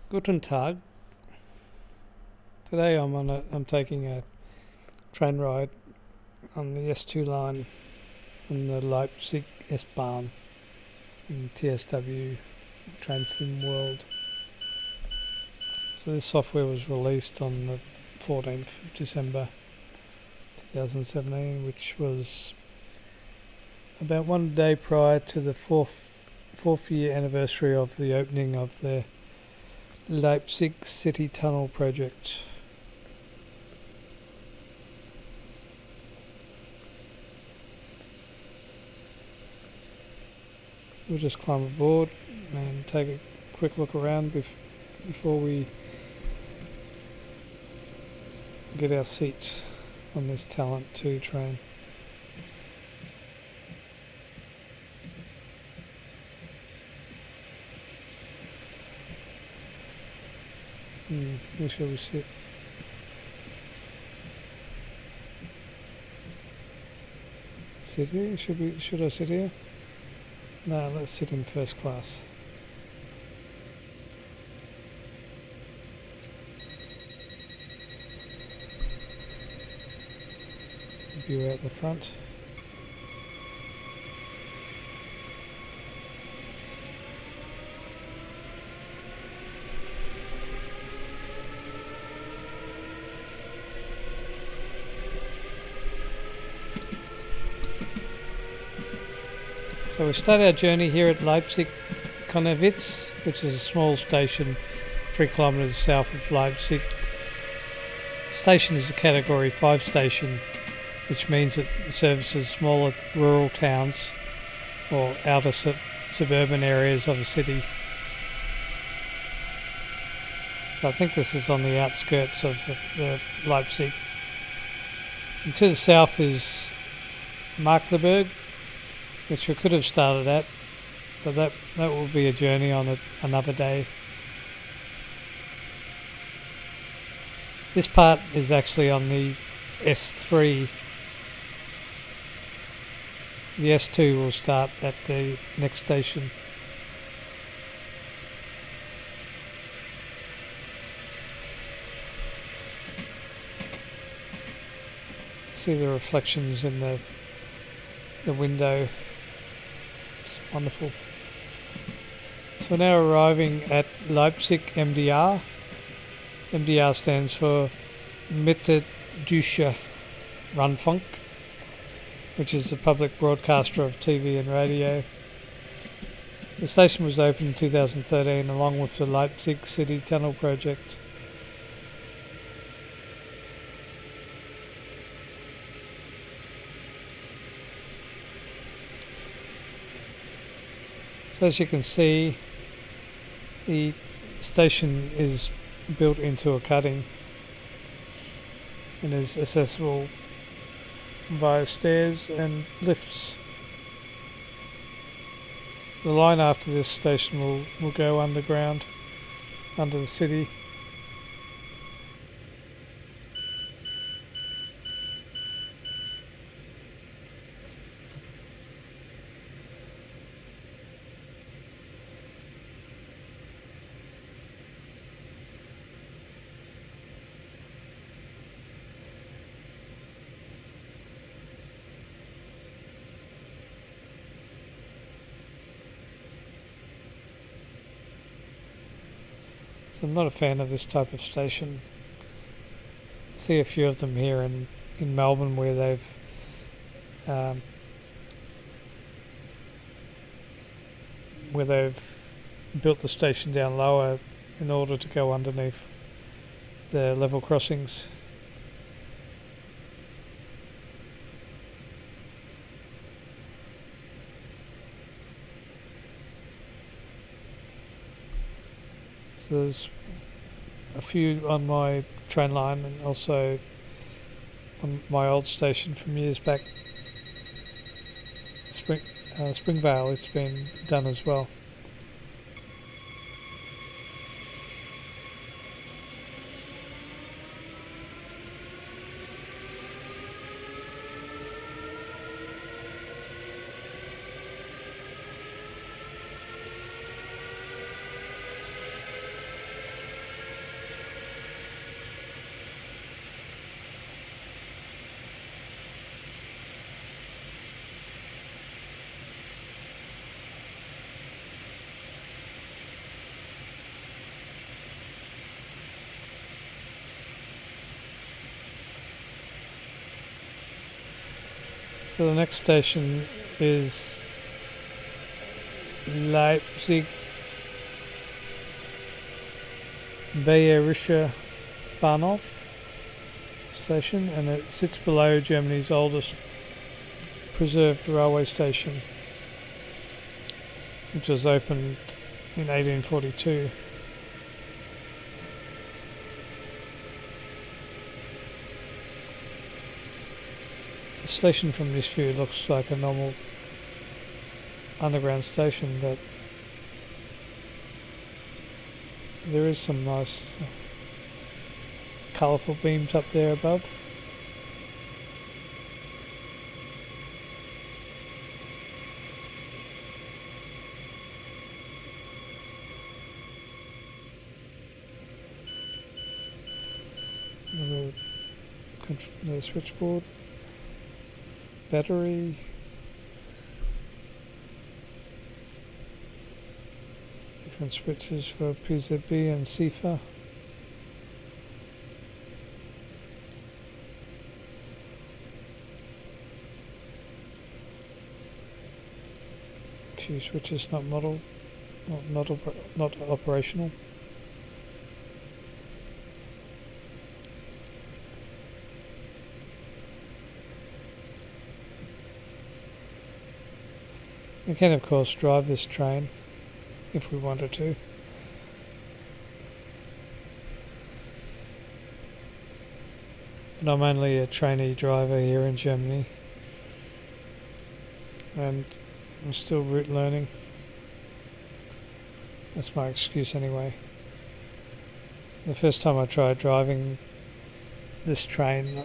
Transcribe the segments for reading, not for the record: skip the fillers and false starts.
Guten Tag. Today I'm taking a train ride on the S2 line in the Leipzig S-Bahn in TSW Train Sim World. So this software was released on the 14th of December 2017, which was about one day prior to the fourth year anniversary of the opening of the Leipzig City Tunnel project. We'll just climb aboard and take a quick look around before we get our seats on this Talent 2 train. Where shall we sit? Sit here? Should I sit here? No, let's sit in first class. View out the front. So we start our journey here at Leipzig Konnewitz, which is a small station 3 kilometres south of Leipzig. The station is a Category 5 station, which means it services smaller rural towns or outer suburban areas of a city. So I think this is on the outskirts of the Leipzig. And to the south is Magdeburg, which we could have started at, but that will be a journey on another day. This part is actually on the S3. The S2 will start at the next station. See the reflections in the window. It's wonderful. So we're now arriving at Leipzig MDR. MDR stands for Mitteldeutschland Rundfunk, which is the public broadcaster of TV and radio. The station was opened in 2013 along with the Leipzig City Tunnel project. So as you can see, the station is built into a cutting and is accessible via stairs and lifts. The line after this station will go underground, under the city. So I'm not a fan of this type of station. I see a few of them here in Melbourne where they've built the station down lower in order to go underneath the level crossings. There's a few on my train line and also on my old station from years back, Springvale. It's been done as well. So the next station is Leipzig Bayerischer Bahnhof station, and it sits below Germany's oldest preserved railway station, which was opened in 1842. The station from this view looks like a normal underground station, but there is some nice colourful beams up there above. The switchboard, battery, different switches for PZB and CIFA. A few switches not model, not operational. We can of course drive this train if we wanted to. But I'm only a trainee driver here in Germany, and I'm still route learning. That's my excuse anyway. The first time I tried driving this train,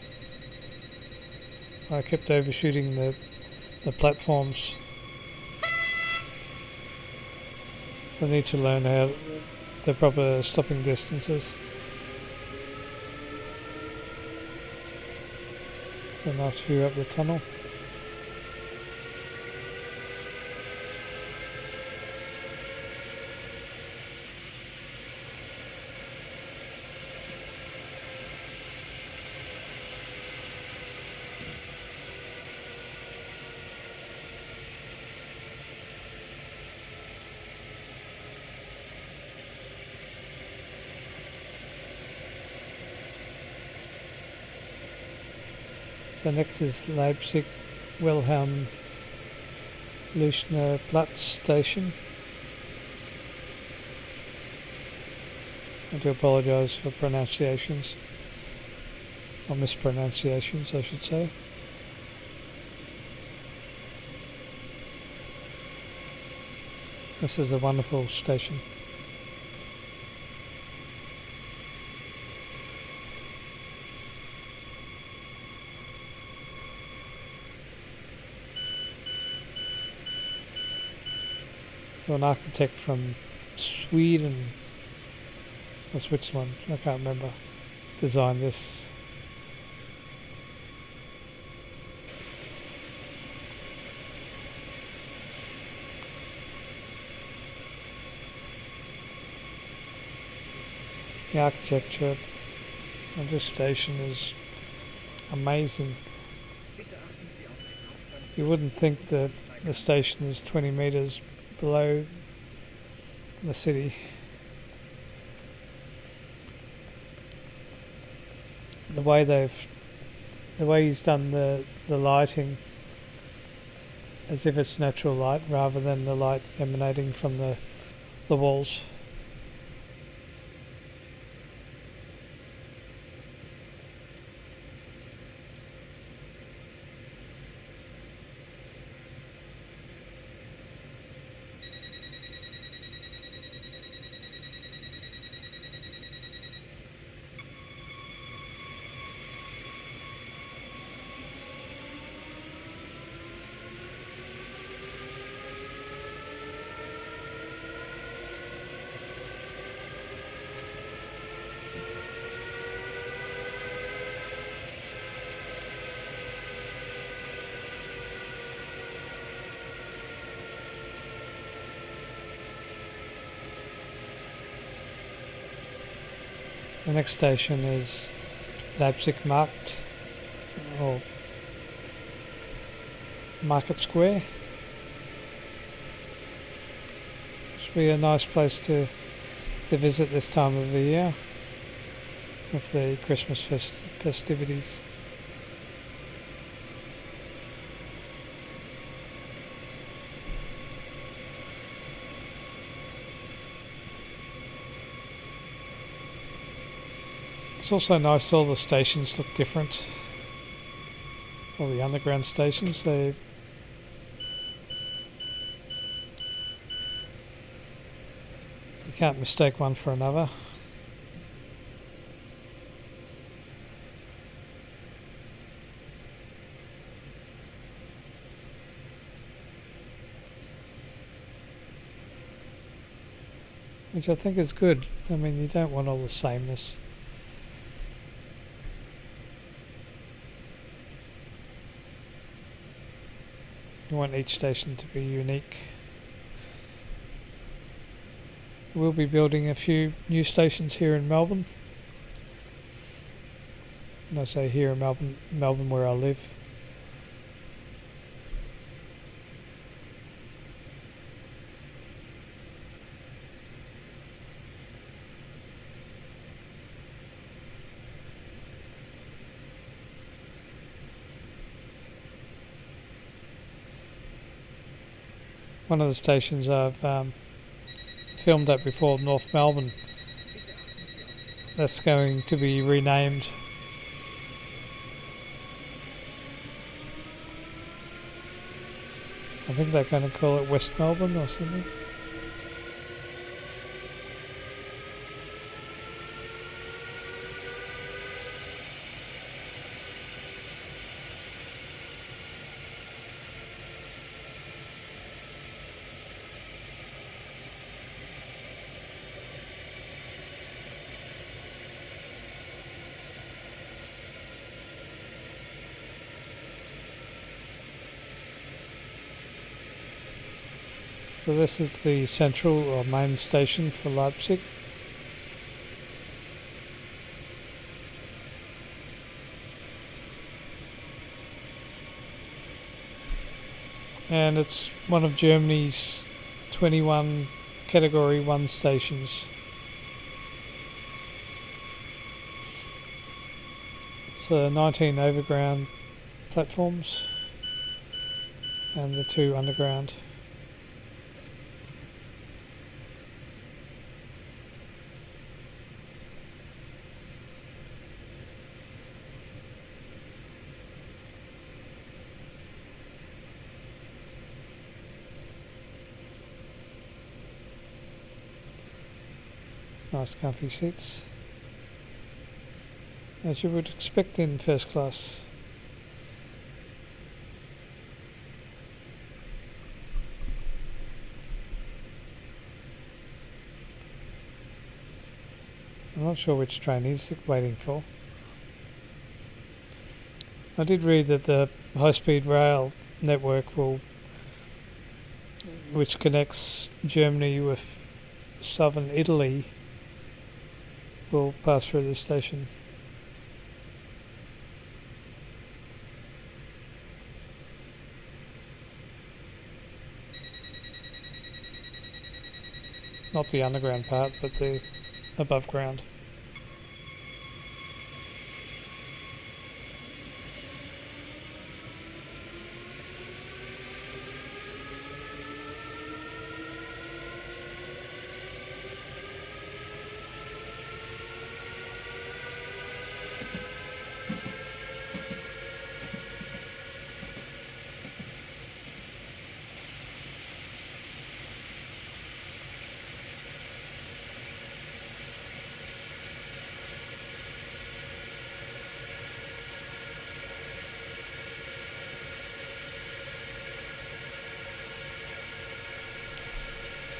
I kept overshooting the platforms. So I need to learn how the proper stopping distances. It's a nice view up the tunnel. So next is Leipzig Wilhelm Leuschner Platz station. I do apologise for pronunciations, or mispronunciations I should say. This is a wonderful station. So an architect from Sweden or Switzerland, I can't remember, designed this. The architecture of this station is amazing. You wouldn't think that the station is 20 metres below the city. The way he's done the lighting, as if it's natural light rather than the light emanating from the walls. The next station is Leipzig Markt, or Market Square. Which would be a nice place to visit this time of the year with the Christmas festivities. It's also nice all the stations look different. All the underground stations, you can't mistake one for another. Which I think is good. I mean, you don't want all the sameness. You want each station to be unique. We'll be building a few new stations here in Melbourne. And I say here in Melbourne where I live. One of the stations I've filmed at before, North Melbourne, that's going to be renamed. I think they're going to call it West Melbourne or something. So this is the central or main station for Leipzig. And it's one of Germany's 21 Category 1 stations. So 19 overground platforms and the 2 underground. Nice comfy seats, as you would expect in first class. I'm not sure which train he's waiting for. I did read that the high-speed rail network which connects Germany with southern Italy, will pass through this station. Not the underground part, but the above ground.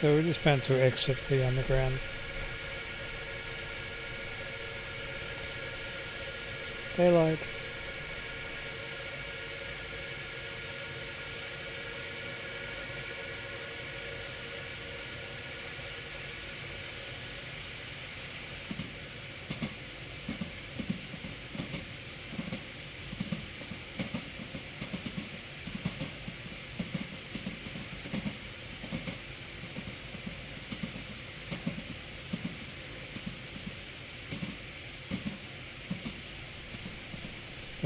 So we're just about to exit the underground. Daylight.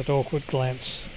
that awkward glance.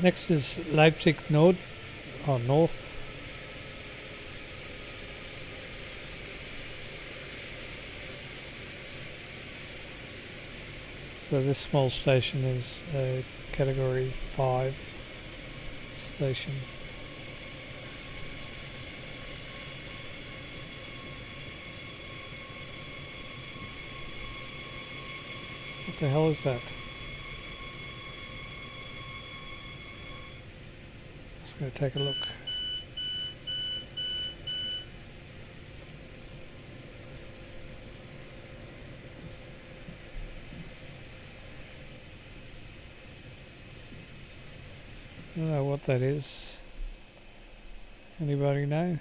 Next is Leipzig Nord, or North. So this small station is a category 5 station. What the hell is that? Let's go take a look. I don't know what that is. Anybody know?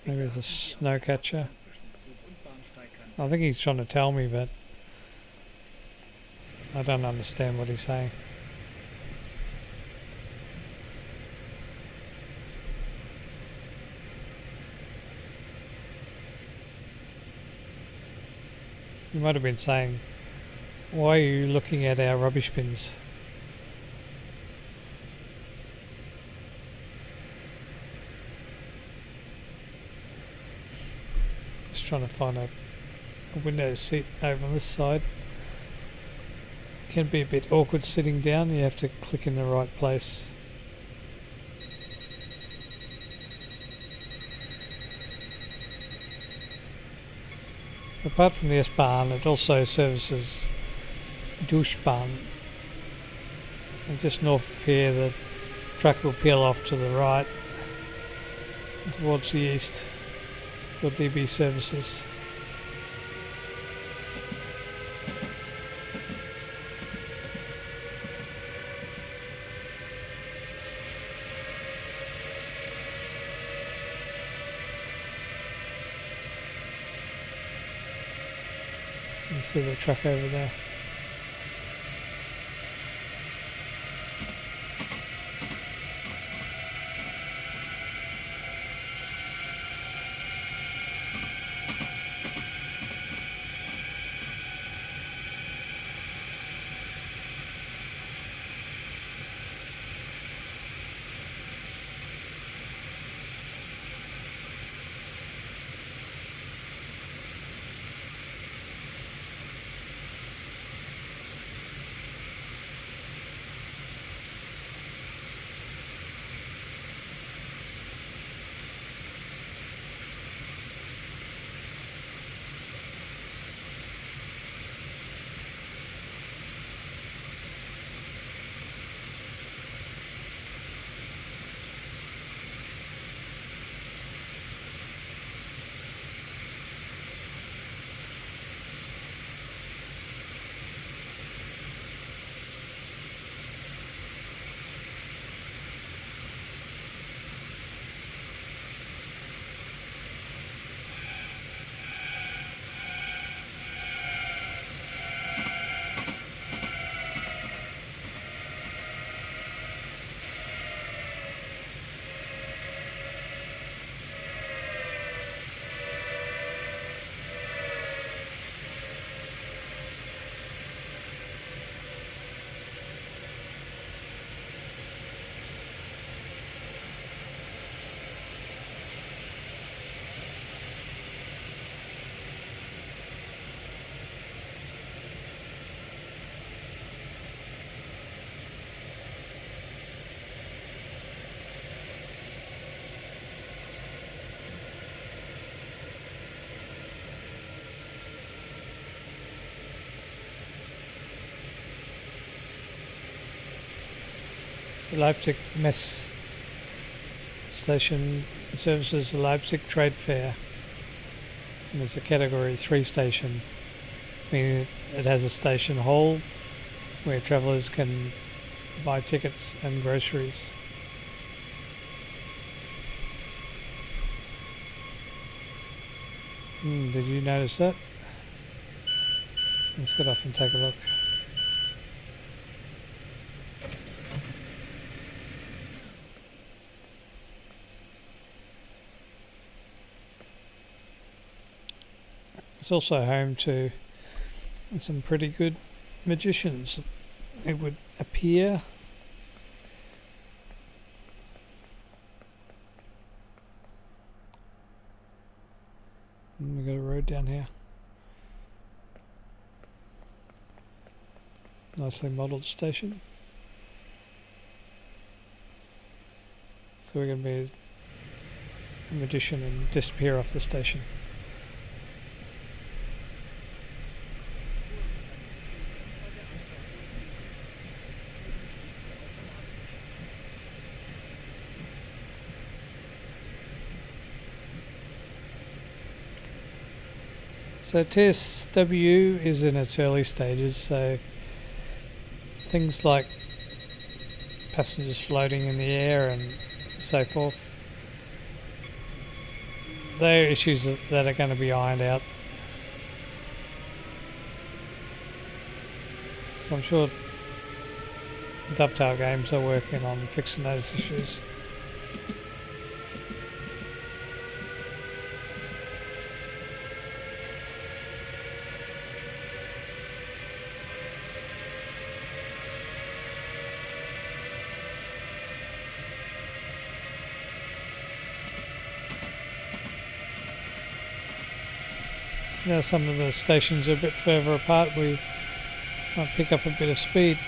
Maybe it's a snow catcher. I think he's trying to tell me, but I don't understand what he's saying. He might have been saying, "Why are you looking at our rubbish bins?" Just trying to find a window seat over on this side. Can be a bit awkward sitting down. You have to click in the right place. So apart from the S-Bahn, it also services Duschbahn. And just north of here, the track will peel off to the right towards the east for DB services. You see the track over there. Leipzig Mess station services the Leipzig Trade Fair, and it's a category 3 station, meaning it has a station hall where travellers can buy tickets and groceries. Did you notice that? Let's get off and take a look. It's also home to some pretty good magicians, it would appear. We've got a road down here. Nicely modelled station. So we're going to be a magician and disappear off the station. So TSW is in its early stages, so things like passengers floating in the air and so forth, they're issues that are going to be ironed out. So I'm sure Dovetail Games are working on fixing those issues. Now some of the stations are a bit further apart, we might pick up a bit of speed.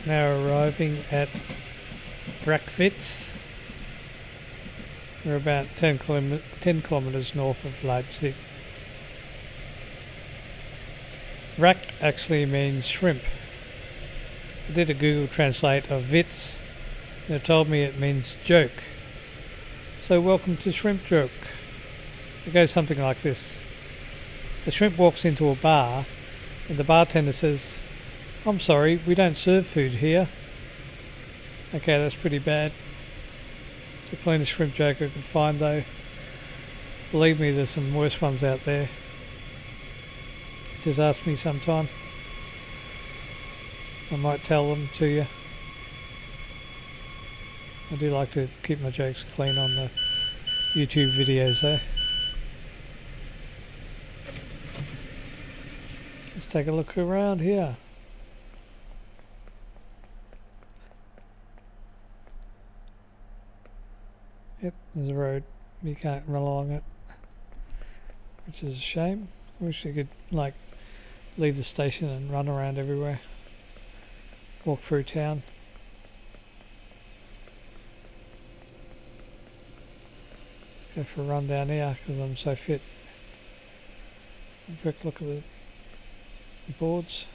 Now arriving at Rackwitz. We're about 10 kilometres north of Leipzig. Rack actually means shrimp. I did a Google Translate of Witz and it told me it means joke. So welcome to Shrimp Joke. It goes something like this. A shrimp walks into a bar and the bartender says, "I'm sorry, we don't serve food here." Okay, that's pretty bad. It's the cleanest shrimp joke I could find though. Believe me, there's some worse ones out there. Just ask me sometime. I might tell them to you. I do like to keep my jokes clean on the YouTube videos though. Let's take a look around here. Yep, there's a road. You can't run along it, which is a shame. I wish you could like leave the station and run around everywhere. Walk through town. Let's go for a run down here because I'm so fit. A quick look at the boards.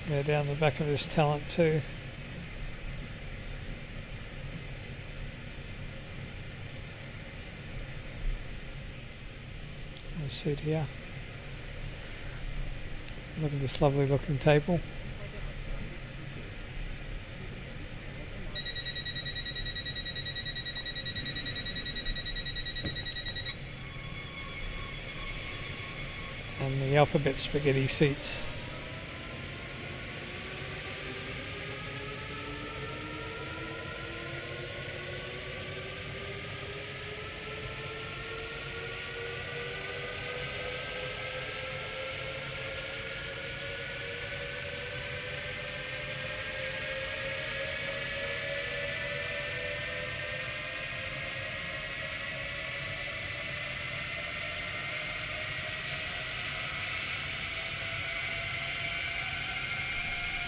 Go down the back of this talent too. A seat here. Look at this lovely looking table. And the alphabet spaghetti seats.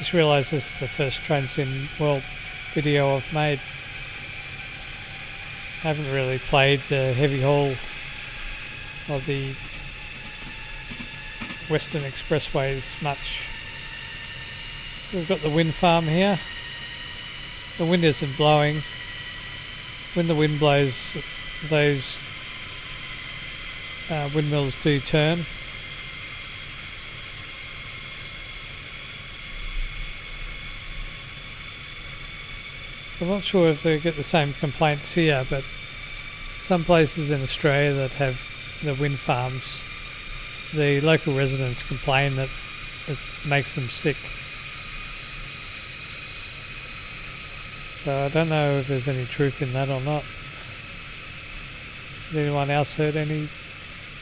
Just realised this is the first Train Sim World video I've made. I haven't really played the heavy haul of the Western Expressways much. So we've got the wind farm here. The wind isn't blowing. When the wind blows, those windmills do turn. So I'm not sure if they get the same complaints here, but some places in Australia that have the wind farms, the local residents complain that it makes them sick. So I don't know if there's any truth in that or not. Has anyone else heard any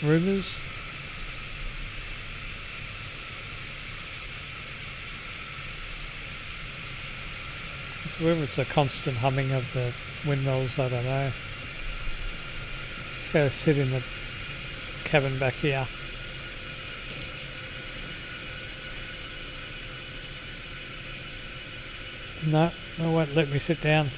rumours? So whether it's a constant humming of the windmills, I don't know. Let's go sit in the cabin back here. No, it won't let me sit down.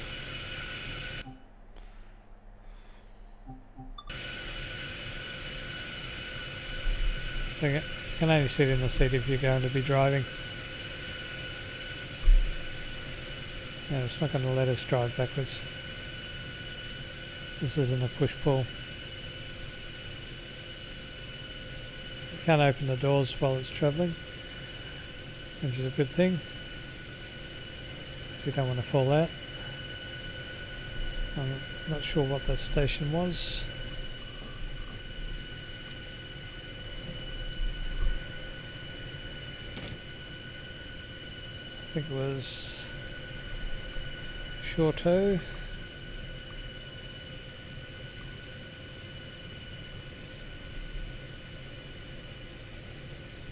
So you can only sit in the seat if you're going to be driving. Yeah, it's not going to let us drive backwards. This isn't a push-pull. You can't open the doors while it's travelling, which is a good thing, so you don't want to fall out. I'm not sure what that station was. I think it was Shorto.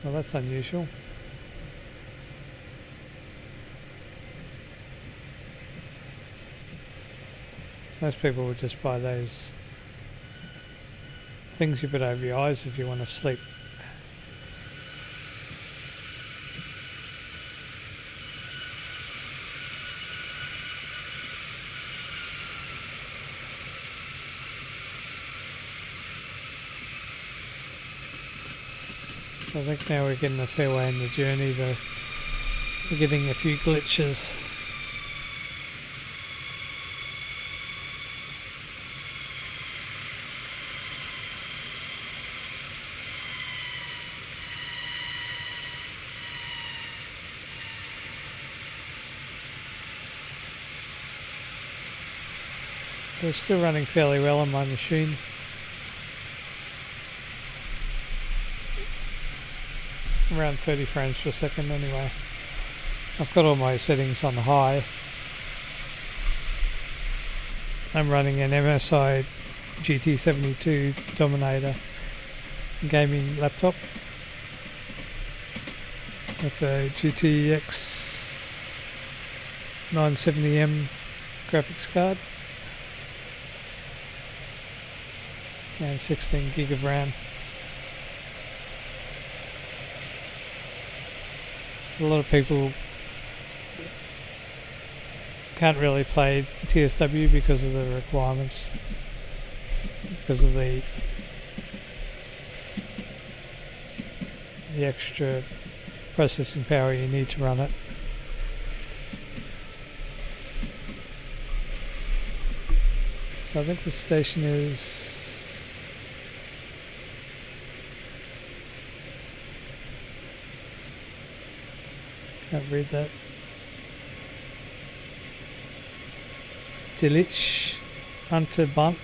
Well, that's unusual. Most people would just buy those things you put over your eyes if you want to sleep. So I think now we're getting a fair way in the journey. We're getting a few glitches. It's still running fairly well on my machine. around 30 frames per second anyway. I've got all my settings on high. I'm running an MSI GT72 Dominator gaming laptop with a GTX 970M graphics card and 16 gig of RAM. So a lot of people can't really play TSW because of the requirements, because of the extra processing power you need to run it. So I think the station is can't read that. Delitzsch unter Bahnhof.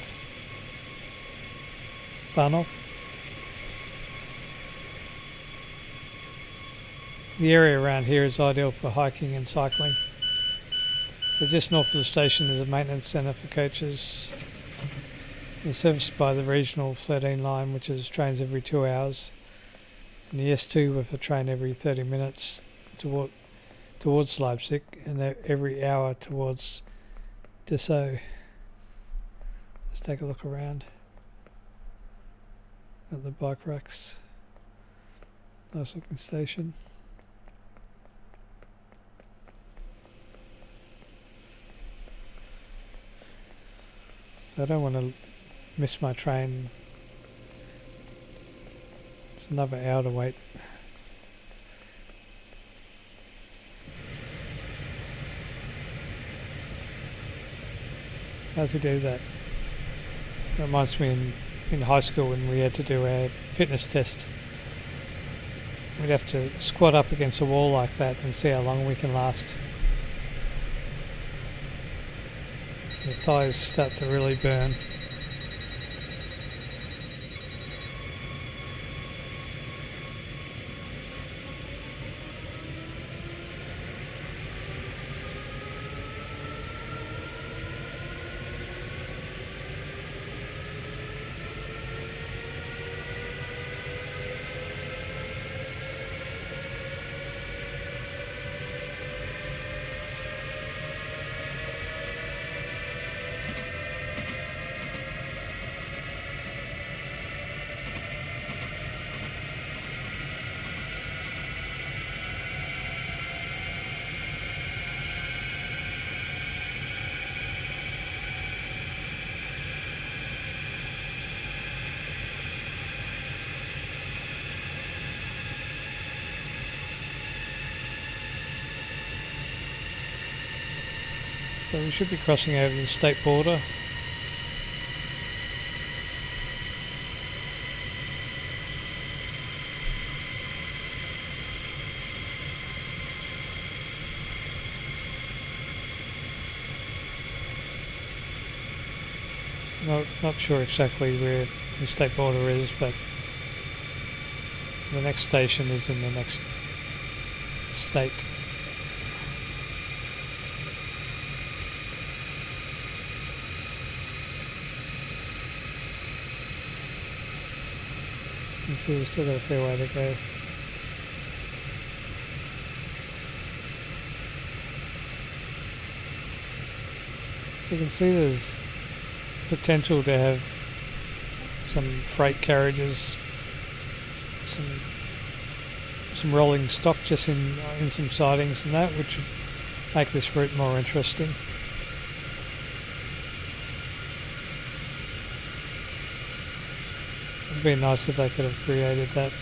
The area around here is ideal for hiking and cycling. So just north of the station is a maintenance centre for coaches. It's serviced by the regional 13 line, which is trains every 2 hours, and the S2 with a train every 30 minutes towards Leipzig, and every hour towards Dessau. Let's take a look around at the bike racks. Nice looking station. So I don't want to miss my train. It's another hour to wait. How's he do that? It reminds me in high school when we had to do a fitness test. We'd have to squat up against a wall like that and see how long we can last. The thighs start to really burn. So we should be crossing over the state border. Not sure exactly where the state border is, but the next station is in the next state. You can see we've still got a fair way to go. So you can see there's potential to have some freight carriages, some rolling stock just in some sidings and that, which would make this route more interesting. It'd be nice if they could have created that.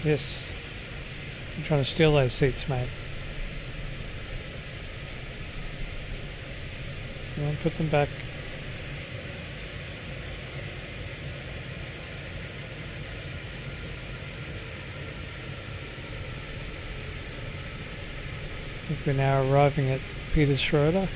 Yes. You're trying to steal those seats, mate. Go on, put them back. I think we're now arriving at Peter Schroeder.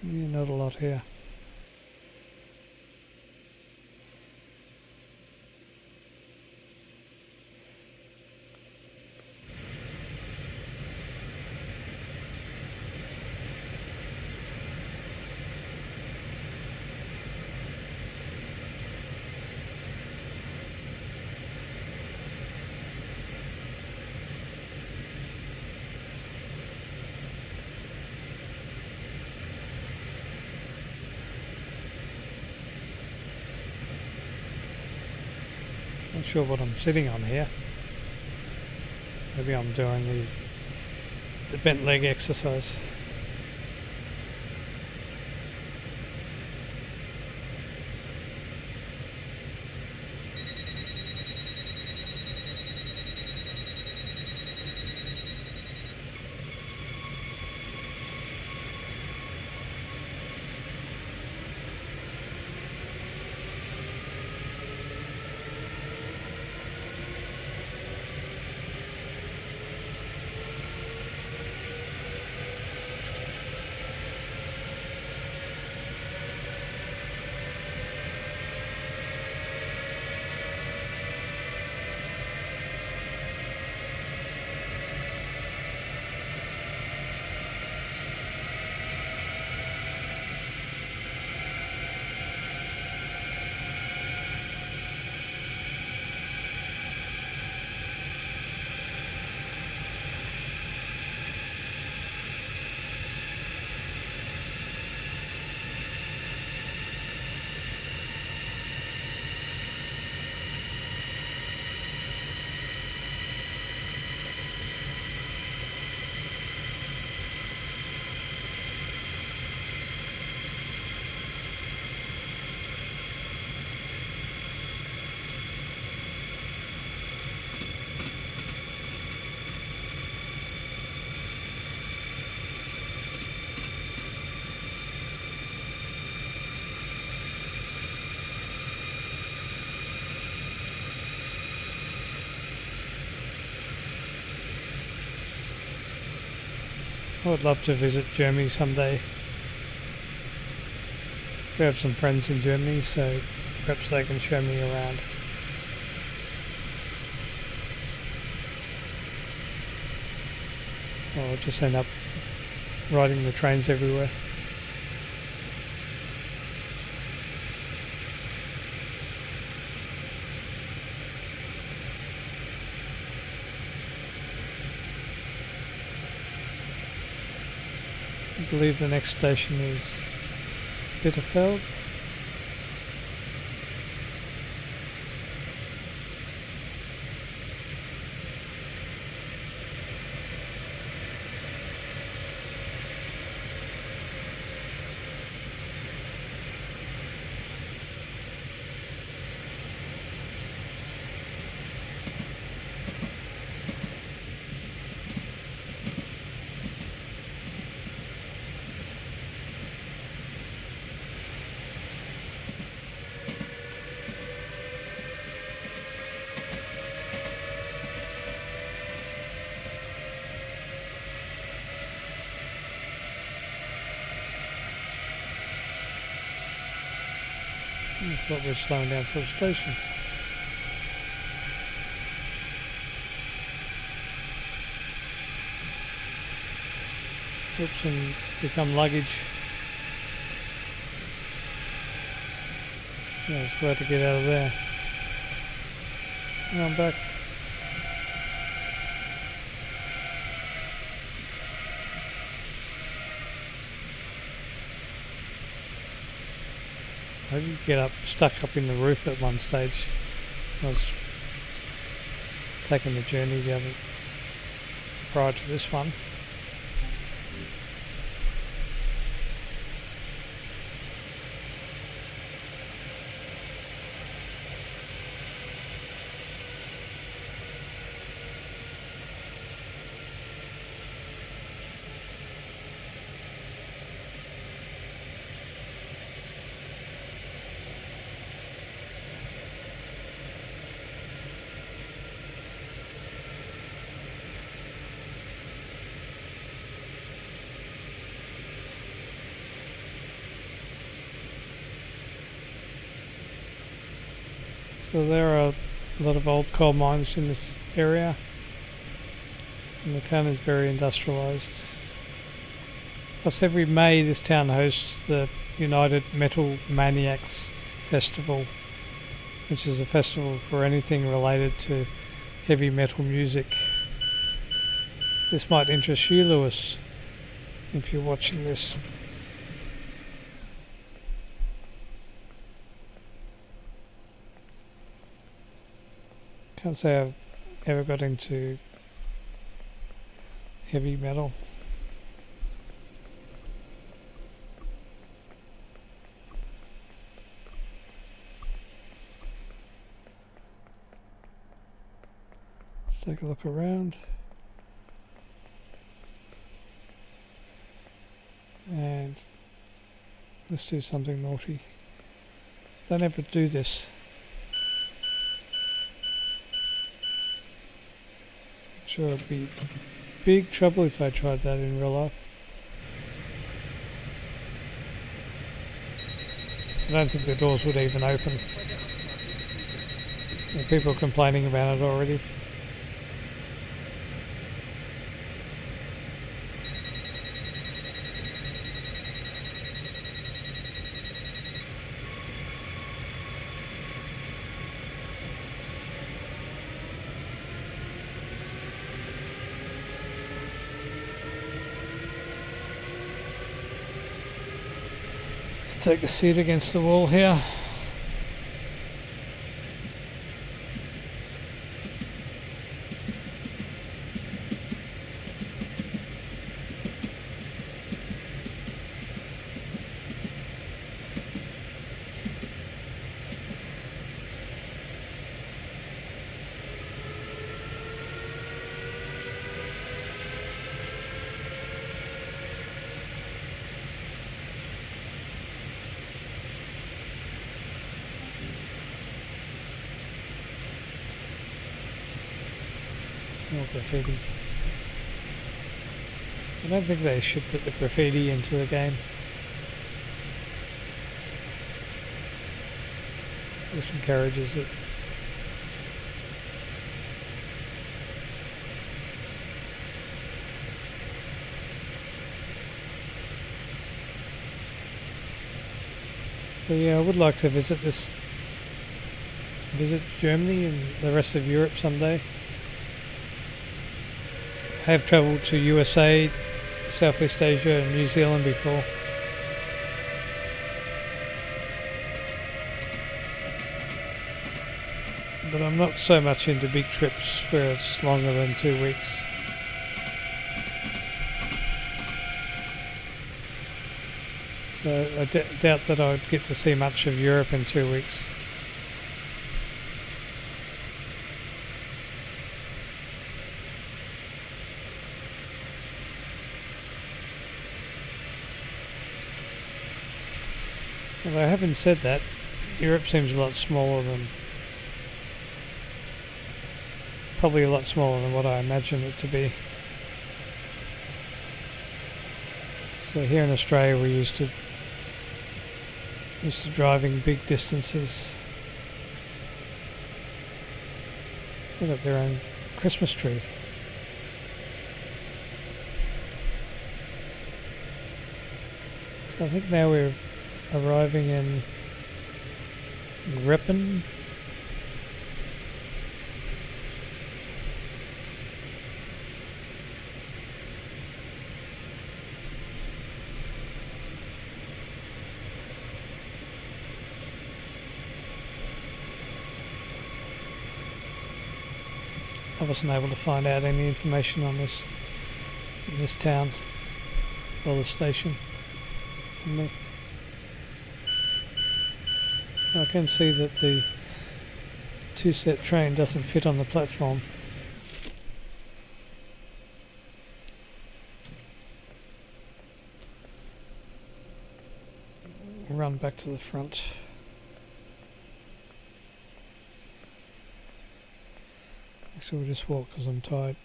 Yeah, not a lot here. Not sure what I'm sitting on here. Maybe I'm doing the bent leg exercise. I would love to visit Germany someday. We have some friends in Germany, so perhaps they can show me around. Or I'll just end up riding the trains everywhere. I believe the next station is Bitterfeld. Looks like we're slowing down for a station. Oops, and become luggage. Yeah, I was glad to get out of there. Now I'm back. I did get stuck up in the roof at one stage. I was taking the journey prior to this one. So there are a lot of old coal mines in this area, and the town is very industrialised. Plus every May this town hosts the United Metal Maniacs Festival, which is a festival for anything related to heavy metal music. This might interest you, Lewis, if you're watching this. Can't say I've ever got into heavy metal. Let's take a look around. And let's do something naughty. Don't ever do this. Sure, it'd be big trouble if I tried that in real life. I don't think the doors would even open. There are people complaining about it already. Take a seat against the wall here. More graffiti. I don't think they should put the graffiti into the game. Just encourages it. So yeah, I would like to visit Germany and the rest of Europe someday. I have travelled to USA, Southeast Asia and New Zealand before. But I'm not so much into big trips where it's longer than 2 weeks. So I doubt that I'd get to see much of Europe in 2 weeks. Although having said that, Europe seems a lot smaller than... probably a lot smaller than what I imagined it to be. So here in Australia we're used to driving big distances. They've got their own Christmas tree. So I think now we're arriving in Ripon. I wasn't able to find out any information on this in this town or the station. I can see that the two-set train doesn't fit on the platform. Run back to the front. Actually, we'll just walk because I'm tired.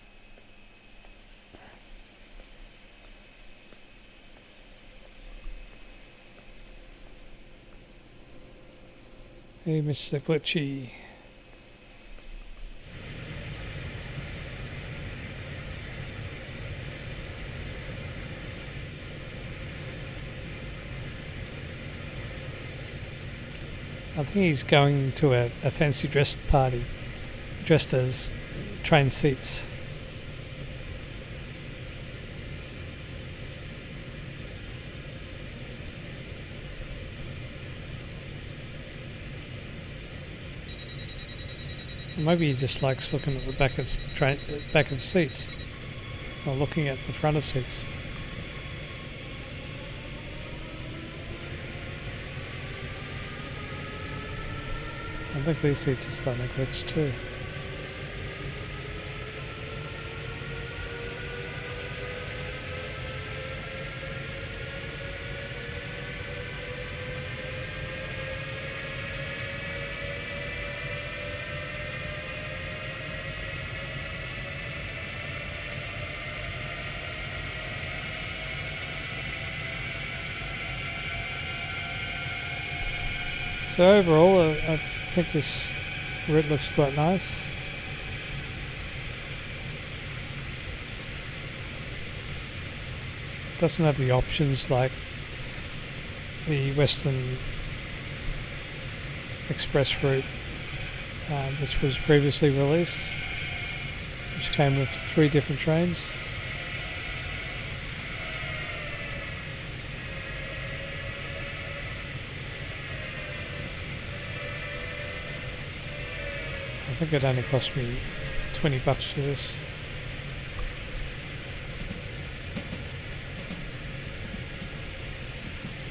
Hey, Mr. Glitchy. I think he's going to a fancy dress party, dressed as train seats. Or maybe he just likes looking at the back of seats, or looking at the front of seats. I think these seats are starting to glitch too. So overall, I think this route looks quite nice. It doesn't have the options like the Western Express route, which was previously released, which came with 3 different trains. I think it only cost me $20 for this.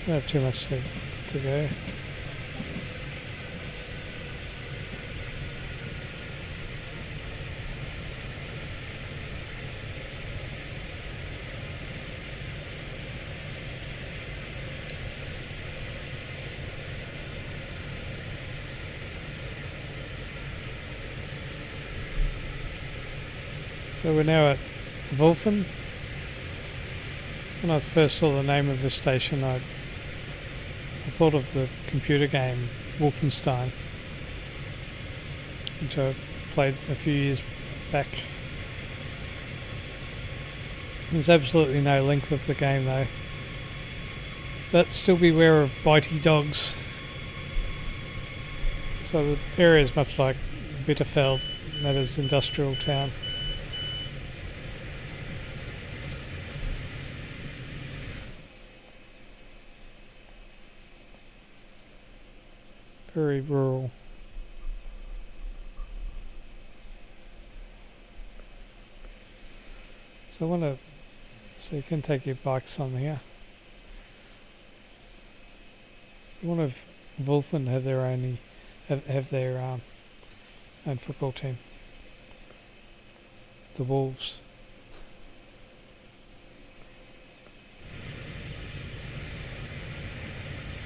I don't have too much to go. So we're now at Wolfen. When I first saw the name of the station, I thought of the computer game Wolfenstein, which I played a few years back. There's absolutely no link with the game though. But still beware of bitey dogs. So the area is much like Bitterfeld, that is industrial town. Very rural. So you can take your bikes on here. So one of Wolfen have their own football team, the Wolves.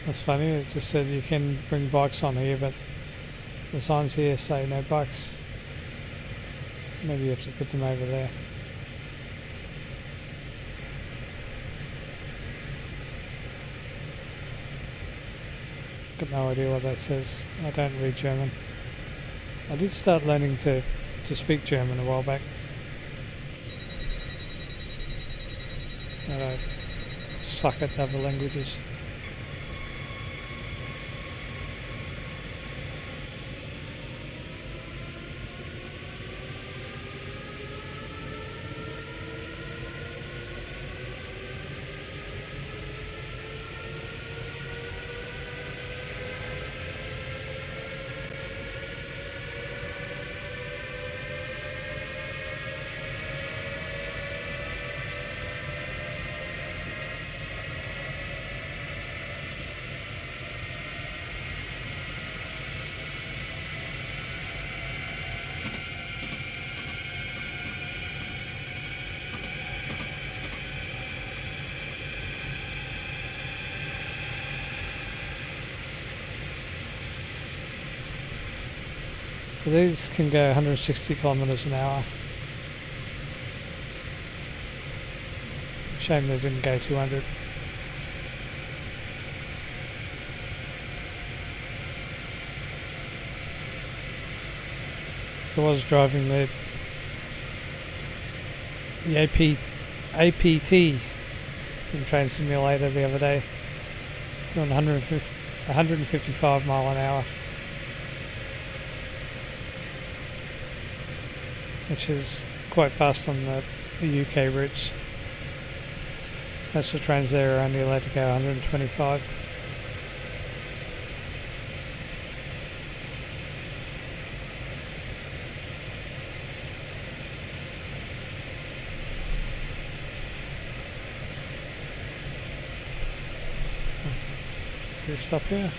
That's funny, it just said you can bring bikes on here, but the signs here say no bikes. Maybe you have to put them over there. Got no idea what that says. I don't read German. I did start learning to speak German a while back. But suck at other languages. So these can go 160 kilometers an hour. Shame they didn't go 200. So I was driving the APT in Train Simulator the other day, doing 155 mile an hour, which is quite fast on the UK routes. Most of the trains there are only allowed to go 125. Do we stop here?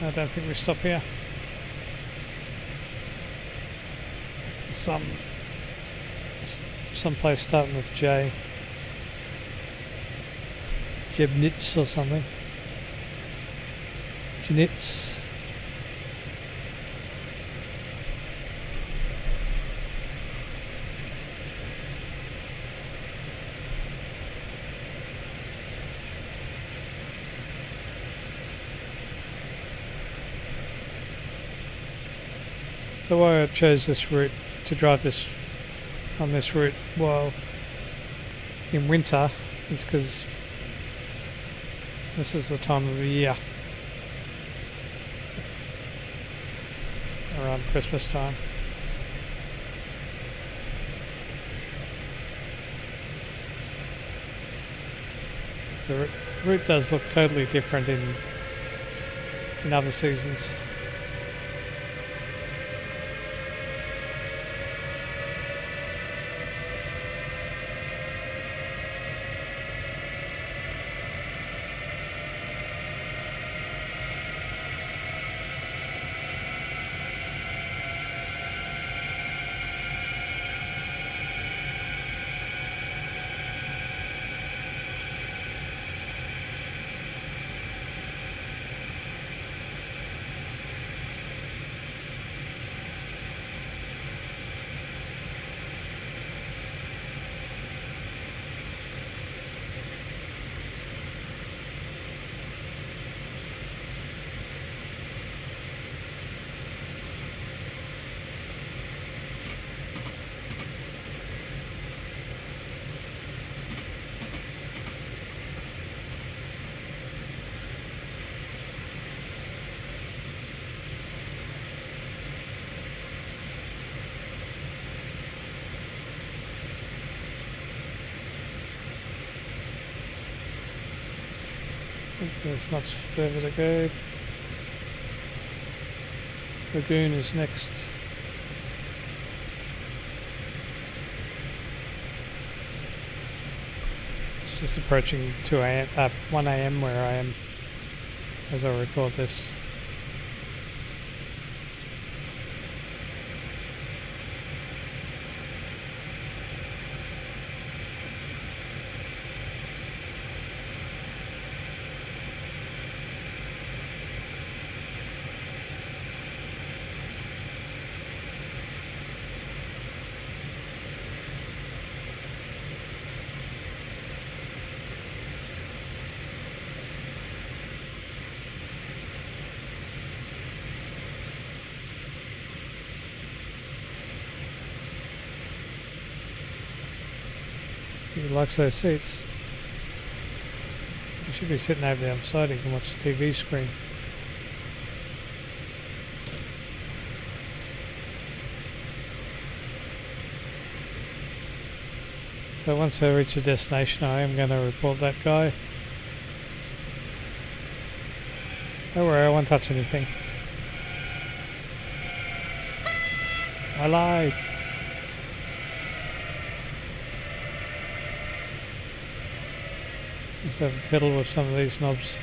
I don't think we stop here. Some place starting with J. Jebnitz or something. Jnitz. So why I chose this route to drive this on this route while in winter is because this is the time of the year around Christmas time. So the route does look totally different in other seasons. There's much further to go. Lagoon is next. It's just approaching 2 a.m. 1 a.m. where I am as I record this. He likes those seats. You should be sitting over the other side. You can watch the TV screen. So once I reach the destination, I am going to report that guy. Don't worry, I won't touch anything. I lied. Let's have a fiddle with some of these knobs.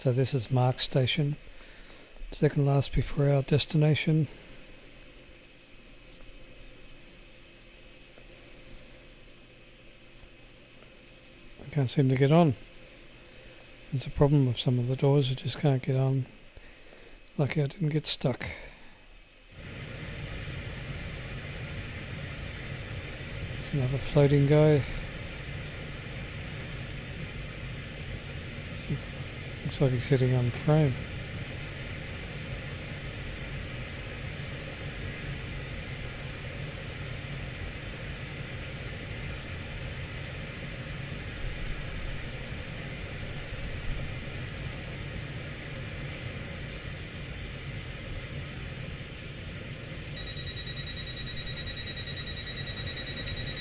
So this is Mark Station, second last before our destination. I can't seem to get on. There's a problem with some of the doors, I just can't get on. Lucky I didn't get stuck. There's another floating guy. Looks like he's sitting on frame.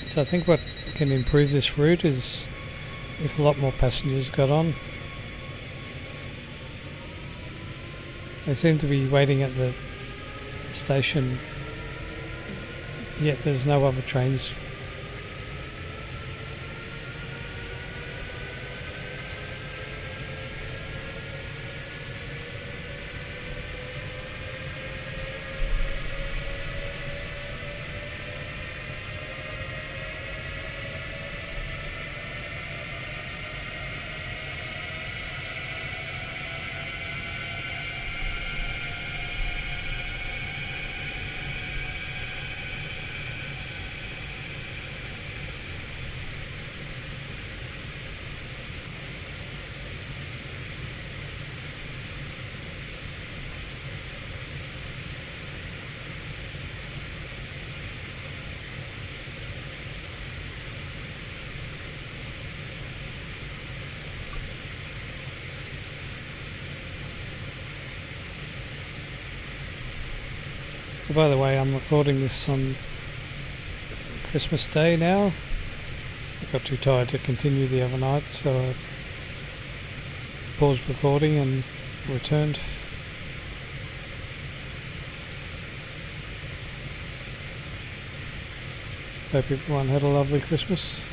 So I think what can improve this route is if a lot more passengers got on. They seem to be waiting at the station, yet there's no other trains. So by the way, I'm recording this on Christmas Day now. I got too tired to continue the other night, so I paused recording and returned. Hope everyone had a lovely Christmas.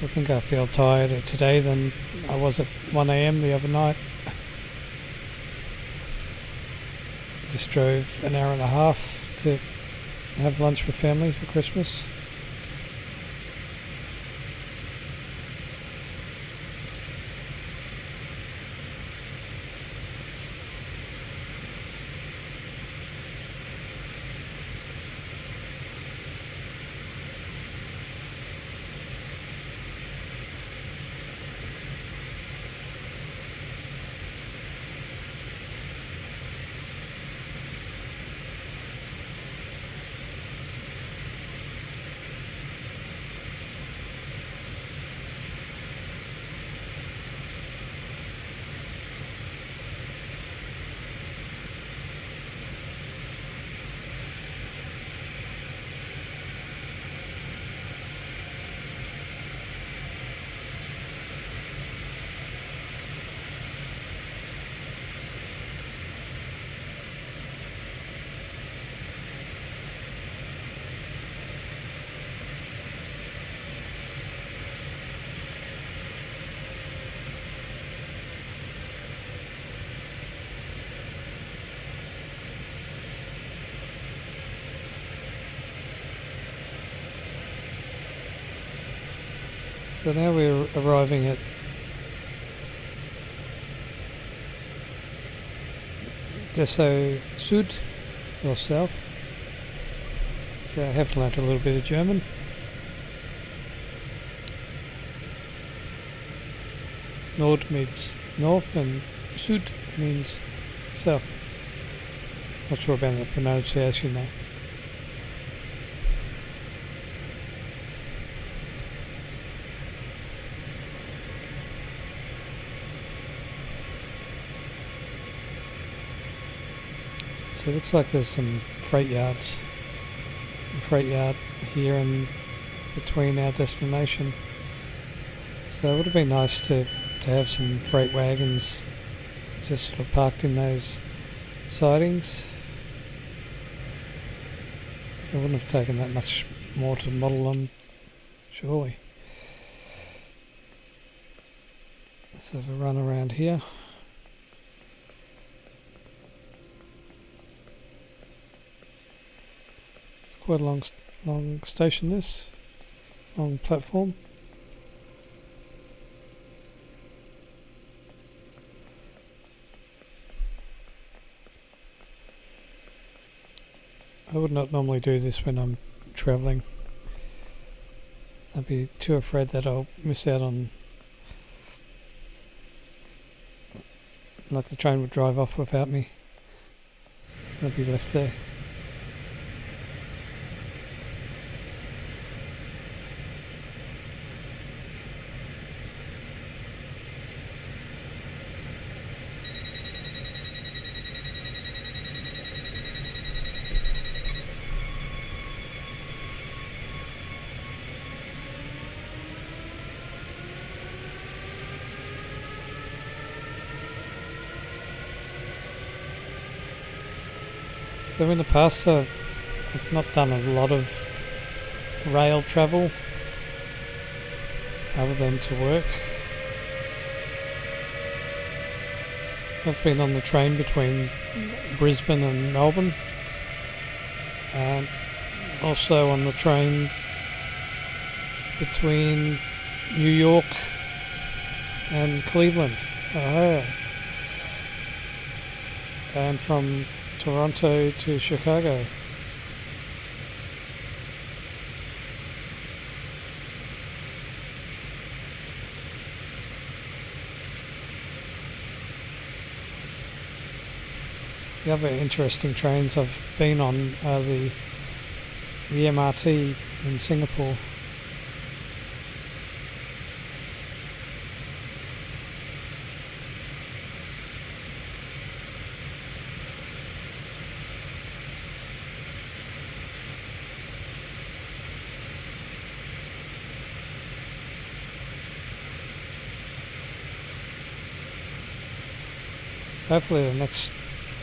I think I feel tired today than I was at 1 a.m. the other night. Just drove an hour and a half to have lunch with family for Christmas. So now we're arriving at Dessau Süd, or South. So I have learnt a little bit of German. Nord means north and Süd means south. Not sure about the pronunciation though. So it looks like there's some freight yards. A freight yard here and between our destination. So it would have been nice to have some freight wagons just sort of parked in those sidings. It wouldn't have taken that much more to model on, surely. Let's have a run around here. Quite a long station this, long platform. I would not normally do this when I'm travelling. I'd be too afraid that I'll miss out on, like the train would drive off without me. I'd be left there. So in the past I've not done a lot of rail travel other than to work. I've been on the train between Brisbane and Melbourne, and also on the train between New York and Cleveland, Ohio, and from Toronto to Chicago. The other interesting trains I've been on are the MRT in Singapore. Hopefully the next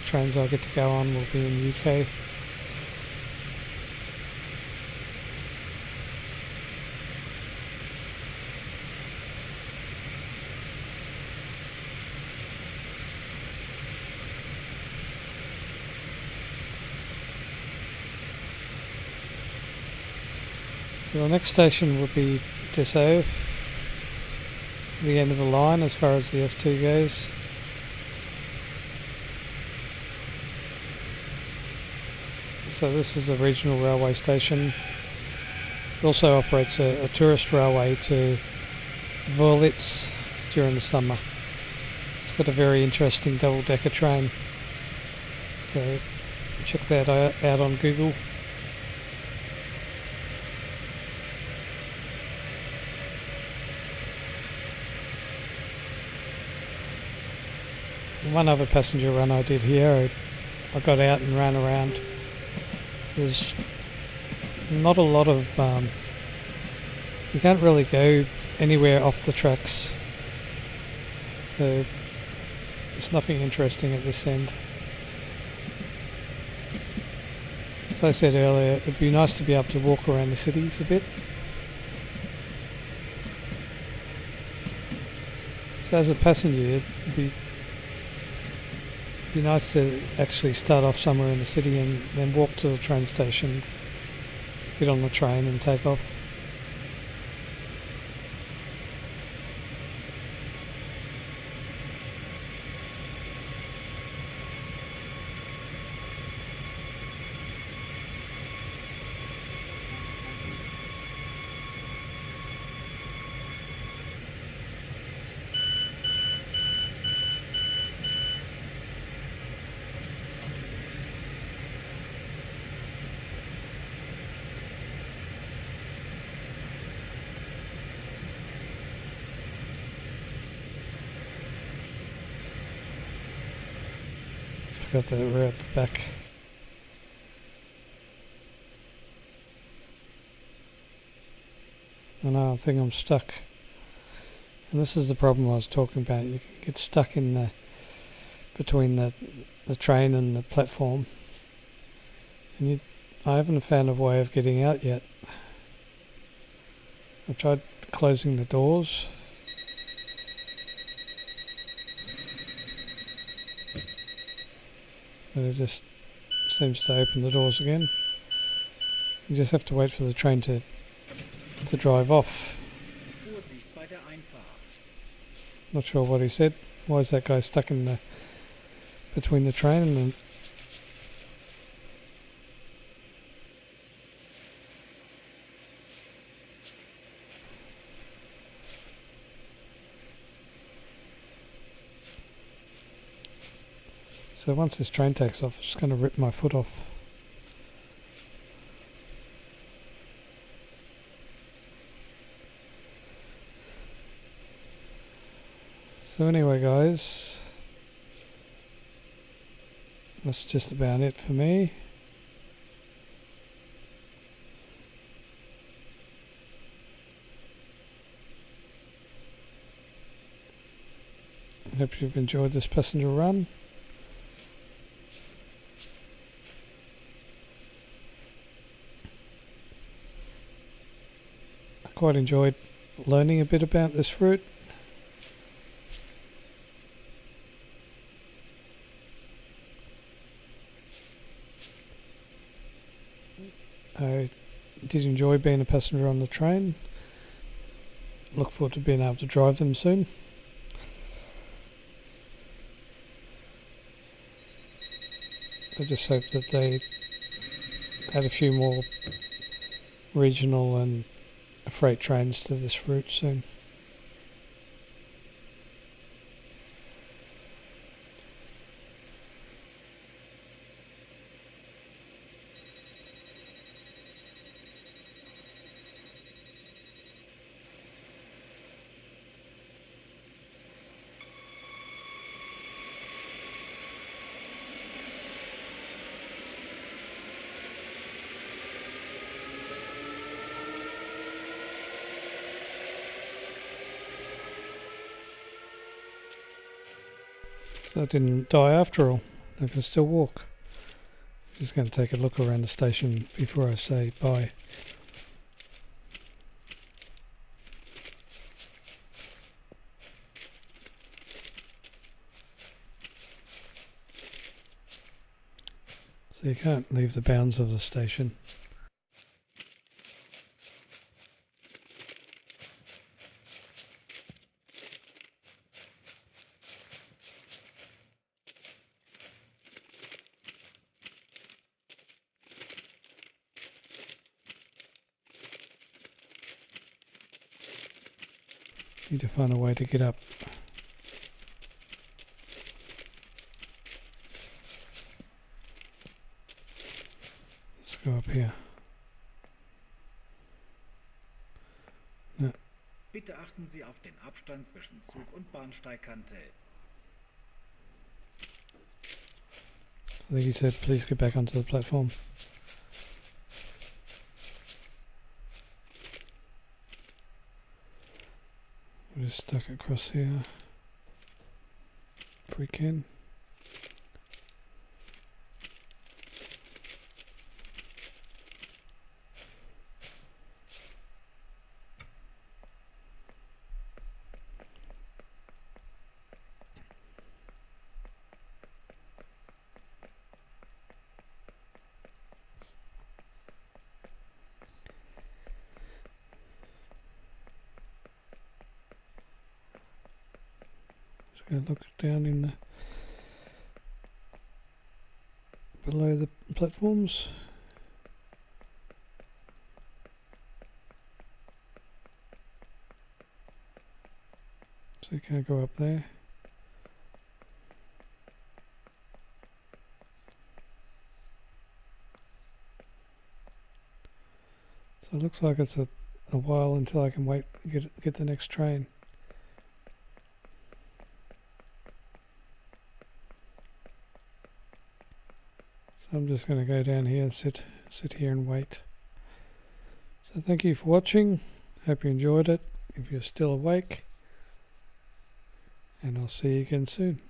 trains I get to go on will be in the UK. So the next station will be Dessau, the end of the line as far as the S2 goes. So this is a regional railway station. It also operates a tourist railway to Wörlitz during the summer. It's got a very interesting double-decker train. So check that out on Google. One other passenger run I did here, I got out and ran around. There's not a lot of, you can't really go anywhere off the tracks, so there's nothing interesting at this end. As I said earlier, it'd be nice to be able to walk around the cities a bit. So as a passenger, it'd be nice to actually start off somewhere in the city and then walk to the train station, get on the train and take off. Forgot that we're at the back. I know, I think I'm stuck. And this is the problem I was talking about. You can get stuck in between the train and the platform. And I haven't found a way of getting out yet. I've tried closing the doors. But it just seems to open the doors again. You just have to wait for the train to drive off. Not sure what he said. Why is that guy stuck in between the train and the... So once this train takes off, it's going to rip my foot off. So anyway guys, that's just about it for me. I hope you've enjoyed this passenger run. I quite enjoyed learning a bit about this route. I did enjoy being a passenger on the train. Look forward to being able to drive them soon. I just hope that they add a few more regional and freight trains to this route soon. So I didn't die after all. I can still walk. Just going to take a look around the station before I say bye. So you can't leave the bounds of the station. Need to find a way to get up. Let's go up here. No. Bitte achten Sie auf den Abstand zwischen Zug- und Bahnsteigkante. I think he said, please get back onto the platform. We're just stuck across here. If we can. Just going to look down in the below the platforms. So you can't go up there. So it looks like it's a while until I can wait and get the next train. So I'm just going to go down here and sit here and wait. So thank you for watching. Hope you enjoyed it. If you're still awake, and I'll see you again soon.